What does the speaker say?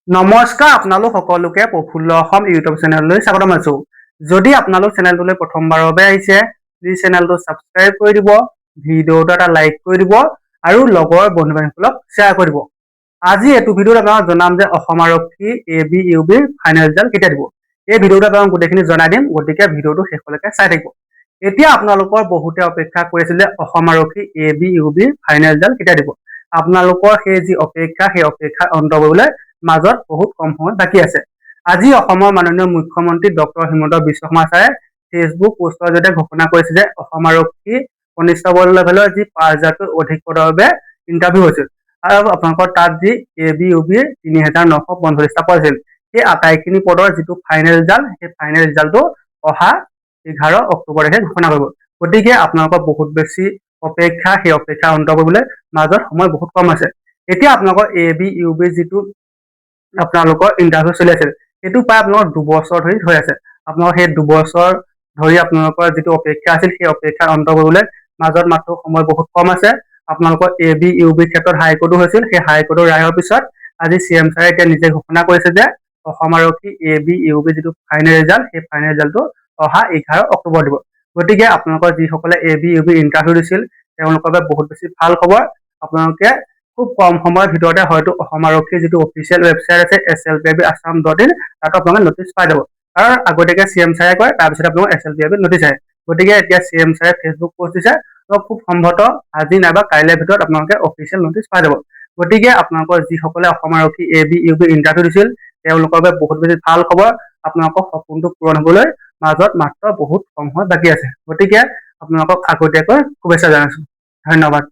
নমস্কাৰ আপোনালোক সকলোকে প্ৰফুল্ল অসম ইউটিউব চেনেললৈ স্বাগতম আছো। যদি আপোনালোক চেনেলটোলৈ প্ৰথমবাৰৰ বাবে আহিছে প্লিজ চেনেলটো সাবস্ক্ৰাইব কৰি দিব, ভিডিঅ'টো এটা লাইক কৰি দিব আৰু লগৰ বন্ধু বান্ধৱীসকলক শ্বেয়াৰ কৰি দিব। আজি এইটো ভিডিঅ'ত আপোনাক জনাম যে অসম আৰক্ষী ABUBৰ ফাইনেল ৰিজাল্ট কেতিয়া দিব। এই ভিডিঅ'টো আপোনাক গোটেইখিনি জনাই দিম, গতিকে ভিডিঅ'টো শেষলৈকে চাই থাকিব। এতিয়া আপোনালোকৰ বহুতে অপেক্ষা কৰিছিল যে অসম আৰক্ষী ABUBৰ ফাইনেল ৰিজাল্ট কেতিয়া দিব। আপোনালোকৰ সেই যি অপেক্ষা সেই অপেক্ষাৰ অন্ত পৰিবলৈ মাজত বহুত কম সময় বাকী আছে। আজি অসমৰ মাননীয় মুখ্যমন্ত্ৰী ডক্টৰ হিমন্ত বিশ্ব শৰ্মা ছাৰে ফেচবুক পোষ্টৰ জৰিয়তে ঘোষণা কৰিছে যে অসম আৰক্ষী কনিষ্টেবল লেভেলৰ যি ৫,০০০তকৈ অধিক পদৰ বাবে ইণ্টাৰভিউ হৈছিল আৰু আপোনালোকৰ তাত যি ABUBৰ ৩,৯৪৫টা পদ আছিল, সেই আটাইখিনি পদৰ যিটো ফাইনেল ৰিজাল্ট সেই ফাইনেল ৰিজাল্টটো অহা 11 অক্টোবৰেহে ঘোষণা কৰিব। গতিকে আপোনালোকৰ বহুত বেছি অপেক্ষা, সেই অপেক্ষা অন্ত কৰিবলৈ মাজত সময় বহুত কম আছে। এতিয়া আপোনালোকৰ ABUBৰ যিটো আপোনালোকৰ ইণ্টাৰভিউ চলি আছিল সেইটো প্ৰায় আপোনালোকৰ 2 বছৰ ধৰি হৈ আছে। আপোনালোকৰ সেই 2 বছৰ ধৰি আপোনালোকৰ যিটো অপেক্ষা আছিল সেই অপেক্ষাৰ অন্ত পৰিবলৈ মাজত মাত্ৰ সময় বহুত কম আছে। আপোনালোকৰ ABUBৰ ক্ষেত্ৰত হাইকোৰ্টো হৈছিল, সেই হাইকোৰ্টৰ ৰায়ৰ পিছত আজি CM ছাৰে এতিয়া নিজে ঘোষণা কৰিছে যে অসম আৰক্ষী ABUBৰ যিটো ফাইনেল ৰিজাল্ট সেই ফাইনেল ৰিজাল্টটো অহা 11 অক্টোবৰ দিব। গতিকে আপোনালোকৰ যিসকলে ABUBৰ ইণ্টাৰভিউ দিছিল তেওঁলোকৰ বাবে বহুত বেছি ভাল খবৰ। আপোনালোকে খুব কম সময়ৰ ভিতৰতে হয়তো অসম আৰক্ষীৰ যিটো অফিচিয়েল ৱেবছাইট আছে slpib.assam.in তাত আপোনালোকে নটিচ পাই যাব। কাৰণ আগতীয়াকে CM ছাৰে কয়, তাৰপিছত আপোনালোকৰ slpib নটিচ আহে। গতিকে এতিয়া CM ছাৰে ফেচবুক পোষ্ট দিছে, খুব সম্ভৱতঃ আজি নাইবা কাইলৈৰ ভিতৰত আপোনালোকে অফিচিয়েল নটিচ পাই যাব। গতিকে আপোনালোকৰ যিসকলে অসম আৰক্ষী ABUBৰ ইণ্টাৰভিউ দিছিল তেওঁলোকৰ বাবে বহুত বেছি ভাল খবৰ। আপোনালোকৰ সপোনটো পূৰণ হবলৈ মাজত মাত্ৰ বহুত কম সময় বাকী আছে। গতিকে আপোনালোকক আগতীয়াকৈ শুভেচ্ছা জনাইছো। ধন্যবাদ।